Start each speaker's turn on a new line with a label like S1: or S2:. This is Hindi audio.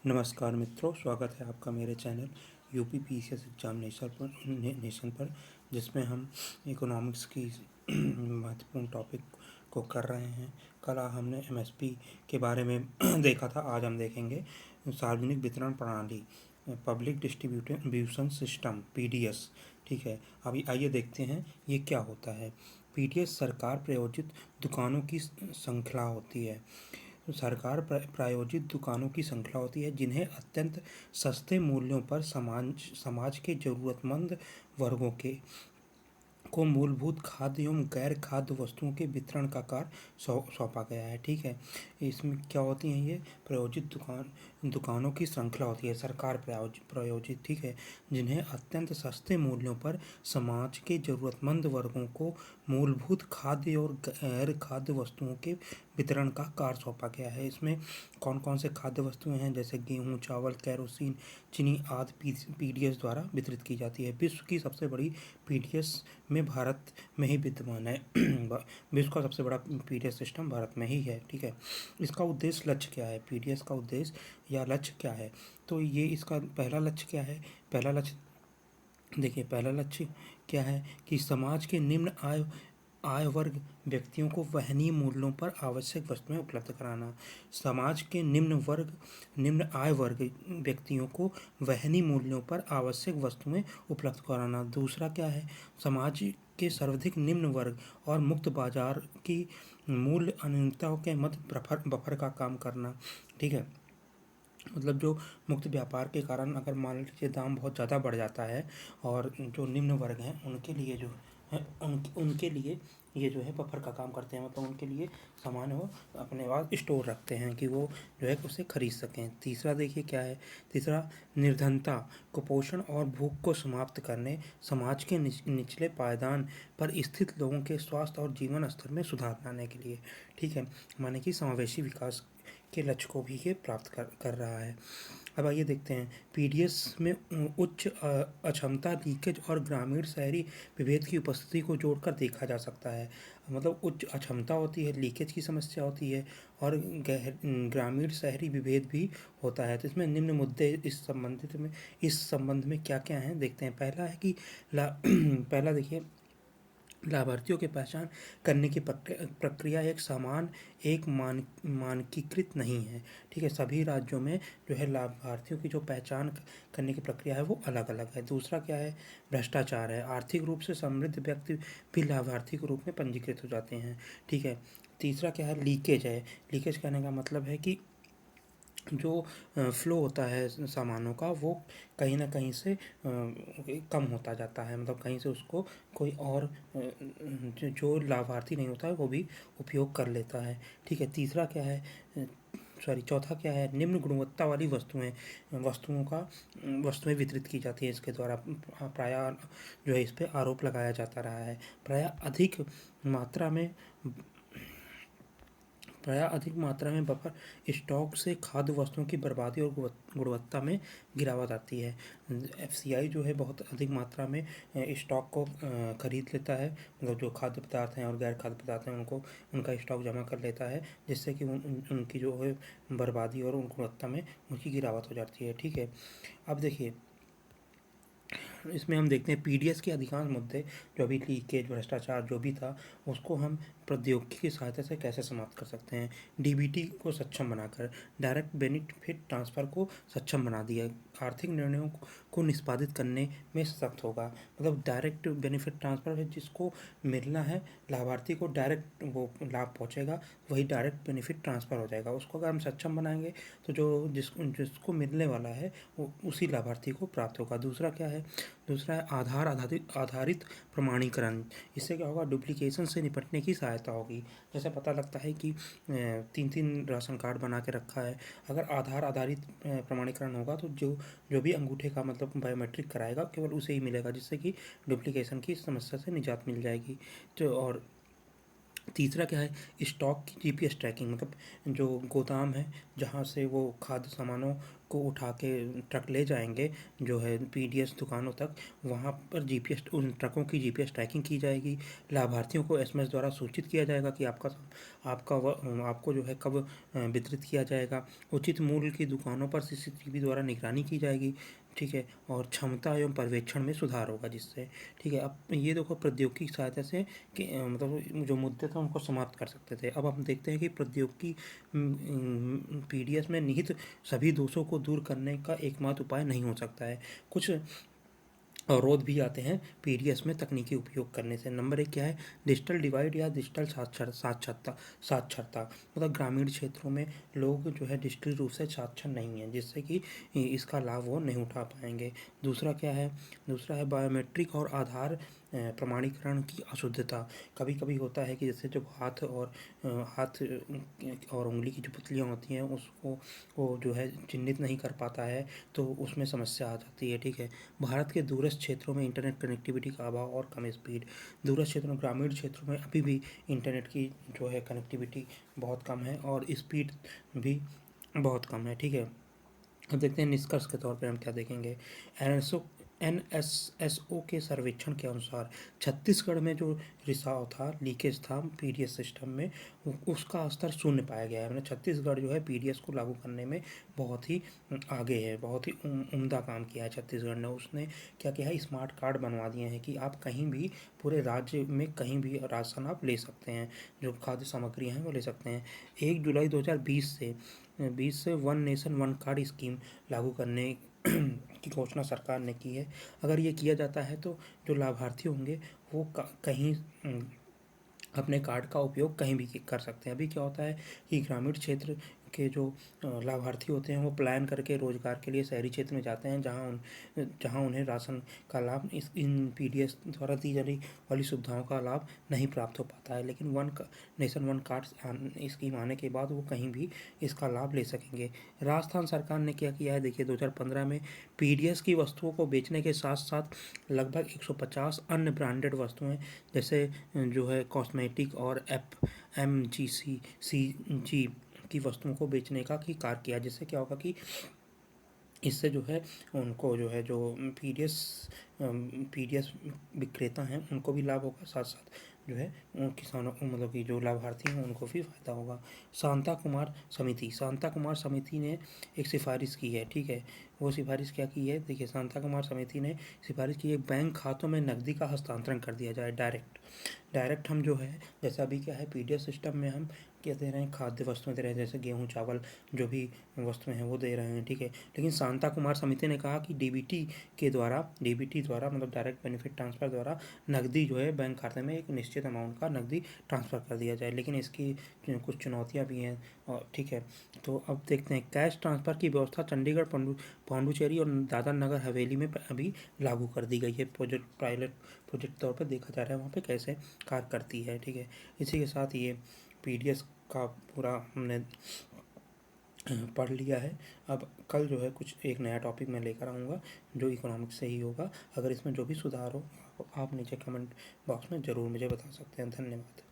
S1: नमस्कार मित्रों, स्वागत है आपका मेरे चैनल यूपी पीसीएस एग्जामिनेशन पर जिसमें हम इकोनॉमिक्स की महत्वपूर्ण टॉपिक को कर रहे हैं। कल हमने एमएसपी के बारे में देखा था, आज हम देखेंगे सार्वजनिक वितरण प्रणाली, पब्लिक डिस्ट्रीब्यूशन सिस्टम, पीडीएस। ठीक है, अभी आइए देखते हैं ये क्या होता है। पीडीएस सरकार प्रायोजित दुकानों की श्रृंखला होती है। सरकार प्रायोजित दुकानों की श्रृंखला होती है जिन्हें अत्यंत सस्ते मूल्यों पर समाज के ज़रूरतमंद वर्गों को मूलभूत खाद्य एवं गैर खाद्य वस्तुओं के वितरण का कार्य सौंपा गया है। ठीक है, इसमें क्या होती हैं, ये प्रायोजित दुकानों की श्रृंखला होती है, सरकार प्रायोजित। ठीक है, जिन्हें अत्यंत सस्ते मूल्यों पर समाज के ज़रूरतमंद वर्गों को मूलभूत खाद्य और गैर खाद्य वस्तुओं के वितरण का कार्य सौंपा गया है। इसमें कौन कौन से खाद्य वस्तुएं हैं, जैसे गेहूं, चावल, केरोसिन, चीनी आदि पीडीएस द्वारा वितरित की जाती है। विश्व की सबसे बड़ी पीडीएस में भारत में ही विद्यमान है। विश्व का सबसे बड़ा पीडीएस सिस्टम भारत में ही है। ठीक है, इसका उद्देश्य, लक्ष्य क्या है, पीडीएस का उद्देश्य या लक्ष्य क्या है? तो ये इसका पहला लक्ष्य क्या है? पहला लक्ष्य देखिए, पहला लक्ष्य क्या है कि समाज के निम्न आय वर्ग व्यक्तियों को वहनीय मूल्यों पर आवश्यक वस्तुएं उपलब्ध कराना। समाज के निम्न आय वर्ग व्यक्तियों को वहनीय मूल्यों पर आवश्यक वस्तुएं उपलब्ध कराना। दूसरा क्या है? समाज के सर्वाधिक निम्न वर्ग और मुक्त बाजार की मूल्य अनियमितताओं के मध्य बफर का काम करना। ठीक है, मतलब जो मुक्त व्यापार के कारण अगर मान लीजिए दाम बहुत ज़्यादा बढ़ जाता है और जो निम्न वर्ग हैं उनके लिए जो है उनके लिए ये जो है बफर का काम करते हैं, मतलब उनके लिए सामान वो अपने पास स्टोर रखते हैं कि वो जो है उसे खरीद सकें। तीसरा देखिए क्या है, तीसरा निर्धनता, कुपोषण और भूख को समाप्त करने, समाज के निचले पायदान पर स्थित लोगों के स्वास्थ्य और जीवन स्तर में सुधार लाने के लिए। ठीक है, माने कि समावेशी विकास के लक्ष्य को भी ये प्राप्त कर रहा है। अब आइए देखते हैं, पीडीएस में उच्च अक्षमता, लीकेज और ग्रामीण शहरी विभेद की उपस्थिति को जोड़कर देखा जा सकता है। मतलब उच्च अक्षमता होती है, लीकेज की समस्या होती है और ग्रामीण शहरी विभेद भी होता है। तो इसमें निम्न मुद्दे इस संबंध में क्या क्या हैं देखते हैं। पहला है कि पहला देखिए, लाभार्थियों की पहचान करने की प्रक्रिया एक मानकीकृत नहीं है। ठीक है, सभी राज्यों में जो है लाभार्थियों की जो पहचान करने की प्रक्रिया है वो अलग अलग है। दूसरा क्या है? भ्रष्टाचार है। आर्थिक रूप से समृद्ध व्यक्ति भी लाभार्थी के रूप में पंजीकृत हो जाते हैं। ठीक है, तीसरा क्या है? लीकेज है। लीकेज कहने का मतलब है कि जो फ्लो होता है सामानों का वो कहीं ना कहीं से कम होता जाता है, मतलब कहीं से उसको कोई और जो लाभार्थी नहीं होता है वो भी उपयोग कर लेता है। ठीक है, तीसरा क्या है? चौथा क्या है? निम्न गुणवत्ता वाली वस्तुएं वितरित की जाती हैं इसके द्वारा। प्रायः जो है इस पर आरोप लगाया जाता रहा है। प्रायः अधिक मात्रा में बफर स्टॉक से खाद्य वस्तुओं की बर्बादी और गुणवत्ता में गिरावट आती है। एफसीआई जो है बहुत अधिक मात्रा में स्टॉक को खरीद लेता है, मतलब जो खाद्य पदार्थ हैं और गैर खाद्य पदार्थ हैं उनका स्टॉक जमा कर लेता है, जिससे कि उनकी जो है बर्बादी और गुणवत्ता में उनकी गिरावट हो जाती है। ठीक है, अब देखिए इसमें हम देखते हैं पीडीएस के अधिकांश मुद्दे, जो भी लीकेज, भ्रष्टाचार जो भी था, उसको हम प्रौद्योगिकी की सहायता से कैसे समाप्त कर सकते हैं। डीबीटी को सक्षम बनाकर डायरेक्ट बेनिफिट ट्रांसफ़र को सक्षम बना दिया, आर्थिक निर्णयों को निष्पादित करने में सशक्त होगा। मतलब डायरेक्ट बेनिफिट ट्रांसफ़र है, जिसको मिलना है लाभार्थी को डायरेक्ट वो लाभ पहुँचेगा, वही डायरेक्ट बेनिफिट ट्रांसफ़र हो जाएगा। उसको अगर हम सक्षम बनाएंगे तो जिसको मिलने वाला है वो उसी लाभार्थी को प्राप्त होगा। दूसरा क्या है? दूसरा है आधारित प्रमाणीकरण। इससे क्या होगा? डुप्लीकेशन से निपटने की सहायता होगी। जैसे पता लगता है कि 3 राशन कार्ड बना के रखा है, अगर आधार आधारित प्रमाणीकरण होगा तो जो भी अंगूठे का मतलब बायोमेट्रिक कराएगा केवल उसे ही मिलेगा, जिससे कि डुप्लीकेशन की समस्या से निजात मिल जाएगी। तो और तीसरा क्या है? स्टॉक की जीपीएस ट्रैकिंग, मतलब जो गोदाम है जहाँ से वो खाद्य सामानों को उठा के ट्रक ले जाएंगे जो है पीडीएस दुकानों तक, वहाँ पर जीपीएस, उन ट्रकों की जीपीएस ट्रैकिंग की जाएगी। लाभार्थियों को एसएमएस द्वारा सूचित किया जाएगा कि आपको जो है कब वितरित किया जाएगा। उचित मूल्य की दुकानों पर सीसीटीवी द्वारा निगरानी की जाएगी, ठीक है, और क्षमता एवं पर्यवेक्षण में सुधार होगा जिससे, ठीक है। अब ये देखो प्रौद्योगिकी की सहायता से कि मतलब जो मुद्दे थे उनको समाप्त कर सकते थे। अब हम देखते हैं कि प्रौद्योगिकी पीडीएस में निहित सभी दोषों को दूर करने का एकमात्र उपाय नहीं हो सकता है। कुछ अवरोध भी आते हैं पीडीएस में तकनीकी उपयोग करने से। नंबर 1 क्या है? डिजिटल डिवाइड या डिजिटल साक्षरता। मतलब ग्रामीण क्षेत्रों में लोग जो है डिजिटल रूप से साक्षर नहीं है, जिससे कि इसका लाभ वो नहीं उठा पाएंगे। दूसरा क्या है? दूसरा है बायोमेट्रिक और आधार प्रमाणीकरण की अशुद्धता। कभी कभी होता है कि जैसे जब हाथ और उंगली की जो पुतलियाँ होती हैं उसको वो जो है चिन्हित नहीं कर पाता है, तो उसमें समस्या आ जाती है, ठीक है। भारत के दूरस्थ क्षेत्रों में इंटरनेट कनेक्टिविटी का अभाव और कम स्पीड। दूरस्थ क्षेत्रों में, ग्रामीण क्षेत्रों में अभी भी इंटरनेट की जो है कनेक्टिविटी बहुत कम है और स्पीड भी बहुत कम है, ठीक है। अब देखते हैं निष्कर्ष के तौर पे हम क्या देखेंगे। एनएसएसओ के सर्वेक्षण के अनुसार छत्तीसगढ़ में जो रिसाव था, लीकेज था पीडीएस सिस्टम में, उसका स्तर शून्य पाया गया है। मतलब छत्तीसगढ़ जो है पीडीएस को लागू करने में बहुत ही आगे है, बहुत ही उम्दा काम किया है छत्तीसगढ़ ने। उसने क्या किया है, स्मार्ट कार्ड बनवा दिए हैं कि आप कहीं भी पूरे राज्य में कहीं भी राशन आप ले सकते हैं, जो खाद्य सामग्री हैं वो ले सकते हैं। 1 जुलाई 2020 से one nation one card scheme लागू करने की घोषणा सरकार ने की है। अगर ये किया जाता है तो जो लाभार्थी होंगे वो कहीं अपने कार्ड का उपयोग कहीं भी कर सकते हैं। अभी क्या होता है कि ग्रामीण क्षेत्र के जो लाभार्थी होते हैं वो प्लान करके रोजगार के लिए शहरी क्षेत्र में जाते हैं, जहां उन्हें राशन का लाभ इन पीडीएस द्वारा दी जाने वाली सुविधाओं का लाभ नहीं प्राप्त हो पाता है। लेकिन one nation one card scheme आने के बाद वो कहीं भी इसका लाभ ले सकेंगे। राजस्थान सरकार ने क्या किया है, देखिए 2015 में पीडीएस की वस्तुओं को बेचने के साथ साथ लगभग 150 अन्य ब्रांडेड वस्तुएं जैसे जो है कॉस्मेटिक और FMCG की वस्तुओं को बेचने का की कार्य किया, जिससे क्या होगा कि इससे जो है उनको जो है जो पीडीएस विक्रेता हैं उनको भी लाभ होगा, साथ साथ जो है उन किसानों मतलब कि जो लाभार्थी हैं उनको भी फायदा होगा। शांता कुमार समिति ने एक सिफारिश की है, ठीक है। वो सिफारिश क्या की है, देखिए शांता कुमार समिति ने सिफारिश की है बैंक खातों में नकदी का हस्तांतरण कर दिया जाए डायरेक्ट। हम जो है जैसे अभी क्या है पीडीएस सिस्टम में हम क्या दे रहे हैं, खाद्य वस्तुएं दे रहे हैं, जैसे गेहूँ चावल जो भी वस्तुएं हैं वो दे रहे हैं, ठीक है। लेकिन शांता कुमार समिति ने कहा कि डीबीटी द्वारा मतलब डायरेक्ट बेनिफिट ट्रांसफ़र द्वारा नकदी जो है बैंक खाते में एक निश्चित अमाउंट का नकदी ट्रांसफ़र कर दिया जाए। लेकिन इसकी कुछ चुनौतियाँ भी हैं, और ठीक है। तो अब देखते हैं कैश ट्रांसफ़र की व्यवस्था चंडीगढ़, पांडुचेरी और दादर नगर हवेली में अभी लागू कर दी गई है। पायलट प्रोजेक्ट तौर पर देखा जा रहा है वहाँ पे कैसे कार्य करती है, ठीक है। इसी के साथ ये पीडीएस का पूरा हमने पढ़ लिया है। अब कल जो है कुछ एक नया टॉपिक मैं लेकर आऊँगा जो इकोनॉमिक्स से ही होगा। अगर इसमें जो भी सुधार हो आप नीचे कमेंट बॉक्स में ज़रूर मुझे बता सकते हैं। धन्यवाद।